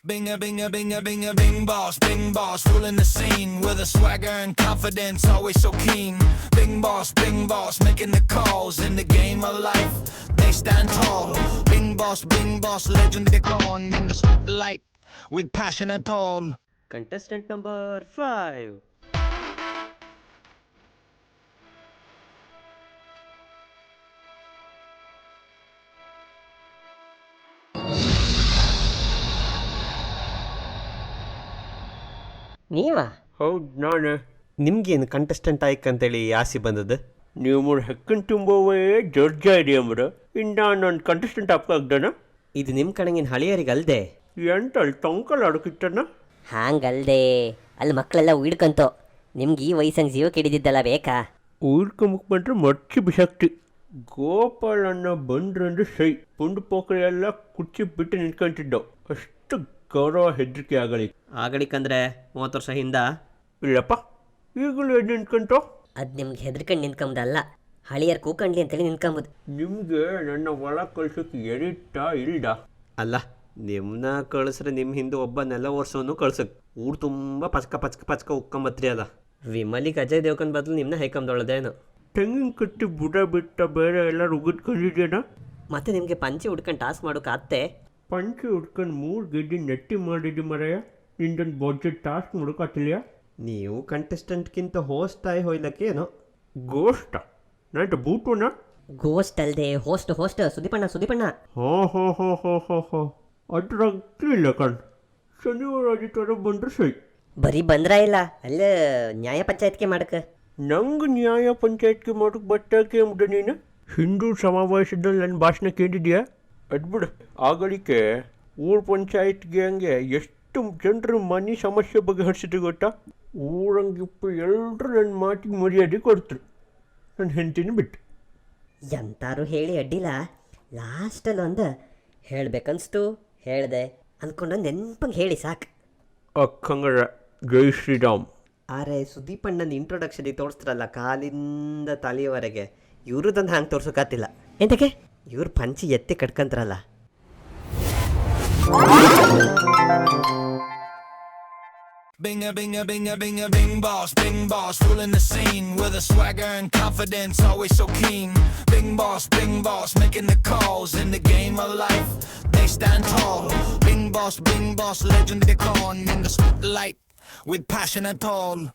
Bing boss, ruling the scene with a swagger and confidence, always so keen. Bing boss, making the calls in the game of life. They stand tall. Bing boss, legendary gone in the spotlight with passion at all. Contestant number 5. ನೀವಾ? ಹೌದು ನಾನೇ. ನಿಮ್ಗೇನು contestant ಆಯ್ಕಂತೇಳಿ ಆಸೆ ಬಂದದ್ದು? ನೀವು ಮೂರು ಹೆಕ್ಕನ್ ತುಂಬವೇ judge ಇದೆಯಾ ಮರ ಇನ್ನು ನಾನು ಕಂಟೆಸ್ಟೆಂಟ್ ಆಗ್ದಾನ ಇದು ನಿಮ್ಮ ಕಡೆಗಿನ ಹಳಿಯರಿಗಲ್ದೆ ಎಂಟಲ್ಲಿ ಟೊಂಕಲ್ ಆಡೋಕಿತ್ತನ ಹಾಂಗಲ್ದೆ ಅಲ್ಲಿ ಮಕ್ಕಳೆಲ್ಲ ಉಳ್ಕಂತೋ ನಿಮ್ಗೆ ಈ ವಯಸ್ಸಂಗೆ ಜೀವ ಕೆಡಿದಿದ್ದಲ್ಲ ಬೇಕಾ? ಊರ್ಕೊಂಬಕ್ ಬಂದ್ರೆ ಮಚ್ಚಿ ಬಿಸಾಕ್ತಿ. ಗೋಪಾಲಣ್ಣ ಬಂದ್ರಂದ್ರೆ ಸೈ ಪುಂಡು ಪೋಕರಿ ಎಲ್ಲ ಕುಚ್ಚಿ ಬಿಟ್ಟು ನಿಂತ್ಕೊಂತಿದ್ದವು. ಅಷ್ಟು ಗೌರವ ಹೆದರಿಕೆ ಆಗಲಿಕ್ಕಂದ್ರೆ 30 ವರ್ಷ ಹಿಂದ ಇಲ್ಲಪ್ಪ ಈಗಲೂ ಎದ್ದು ನಿಂತ್ಕೊಂತೋ. ಅದು ನಿಮ್ಗೆ ಹೆದರ್ಕೊಂಡು ನಿಂತ್ಕೊಂಬುದಲ್ಲ, ಹಳಿಯರ್ ಕೂಕಂಡ್ಲಿ ಅಂತೇಳಿ ನಿಂತ್ಕೊಂಬುದು. ನಿಮಗೆ ನನ್ನ ಒಳ ಕಳ್ಸೋಕೆ ಎಡಿಟಾ ಇಲ್ದ? ಅಲ್ಲ, ನಿಮ್ಮನ್ನ ಕಳಿಸ್ರೆ ನಿಮ್ಮ ಹಿಂದೆ ಒಬ್ಬ ನೆಲ ಒರ್ಸೋನು ಕಳ್ಸಕ್ ಊರು ತುಂಬ ಪಚ್ಕ ಉಕ್ಕೊಂಬತ್ರಿ ಅದ. ವಿಮಲಿಗೆ ಅಜಯ್ ದೇವ್ಕನ್ ಬದಲು ನಿಮ್ಮನ್ನ ಹೇಕೊಂಬದೊಳದೇನು? ತೆಂಗಿನ ಕಟ್ಟಿ ಬುಡ ಬಿಟ್ಟ ಬೇರೆ ಎಲ್ಲ ಉಗಿದ್ಕೊಂಡಿದ್ದೇನ? ಮತ್ತೆ ನಿಮಗೆ ಪಂಚೆ ಉಡ್ಕೊಂಡು ಟಾಸ್ಕ್ ಮಾಡೋಕೆ ಪಂಚೆ ಉಡ್ಕೊಂಡು 3 ಗೆಡ್ಡಿ ನೆಟ್ಟಿ ಮಾಡಿದ್ದಿ ಮರೆಯ ನಿಂದೊಂದು ಬಡ್ಜೆಟ್ ಟಾಸ್ಕ್ ಮಾಡೋಕ್ಕಾತಿಲ್ಲ. ನೀವು ಕಂಟೆಸ್ಟೆಂಟ್ಗಿಂತ ಹೋಸ್ಟ್ ಆಗಿ ಹೋಯ್ಲಕ್ಕೆ ಏನೋ ಗೋಷ್ಟ ನಾನು ಬೂಟುನ ಗೋಸ್ಟ್ ಅಲ್ದೆ ಹೋಸ್ಟ್ ಸುದೀಪಣ್ಣ. ಹೋ ಅದ್ರಾಗಿಲ್ಲ ಕಣ್. ಶನಿವಾರ ಆದಿತ್ಯವಾರ ಬಂದ್ರೆ ಸೈ. ಬರೀ ಬಂದ್ರ ಇಲ್ಲ ಅಲ್ಲ ನ್ಯಾಯ ಪಂಚಾಯತ್ಗೆ ಮಾಡಕ. ನಂಗೆ ನ್ಯಾಯ ಪಂಚಾಯತ್ಗೆ ಮಾಡೋಕೆ ಬಟ್ಟಾಕೆ ಎಂಬುದು ನೀನು ಹಿಂದೂ ಸಮಾವೇಶದಲ್ಲಿ ನನ್ನ ಭಾಷಣ ಕೇಳಿದ್ಯಾ? ಅದ್ಬಿಡು. ಆಗಳಿಕೆ ಊರ ಪಂಚಾಯತ್ಗೆ ಹಂಗೆ ಎಷ್ಟು ಜನರು ಮನೆ ಸಮಸ್ಯೆ ಬಗೆಹರಿಸಿದ್ರು ಗೊತ್ತಾ? ಊರಂಗಿಪ್ಪು ಎಲ್ಲರೂ ನನ್ನ ಮಾತಿಗೆ ಮರ್ಯಾದೆ ಕೊಡ್ತಾರೆ. ನನ್ನ ಹೆಂಡತಿನ ಬಿಟ್ಟು ಎಂತಾರು ಹೇಳಿ ಅಡ್ಡಿಲ್ಲ. ಲಾಸ್ಟಲ್ಲಿ ಒಂದು ಹೇಳ್ಬೇಕನ್ಸ್ತು ಹೇಳ್ದೆ ಅಂದ್ಕೊಂಡು ನೆನ್ಪಂಗೆ ಹೇಳಿ ಸಾಕು. ಅಕ್ಕಂಗರ ಜೈ ಶ್ರೀರಾಮ್. ಆದರೆ ಸುದೀಪಣ್ಣನ ಇಂಟ್ರೊಡಕ್ಷನಿಗೆ ತೋರಿಸ್ತಾರಲ್ಲ ಕಾಲಿಂದ ತಲೆಯವರೆಗೆ, ಇವ್ರದಂದು ಹಂಗೆ ತೋರ್ಸೋಕ್ಕಾತಿಲ್ಲ. ಎಂತಕ್ಕೆ? ಇವ್ರು ಪಂಚಿ ಎತ್ತಿ ಕಟ್ಕೊಂತಾರಲ್ಲ. Bing boss, ruling the scene with a swagger and confidence, always so keen. Bing boss, making the calls in the game of life. They stand tall. Bing boss, legendary gone in the spotlight with passion at all.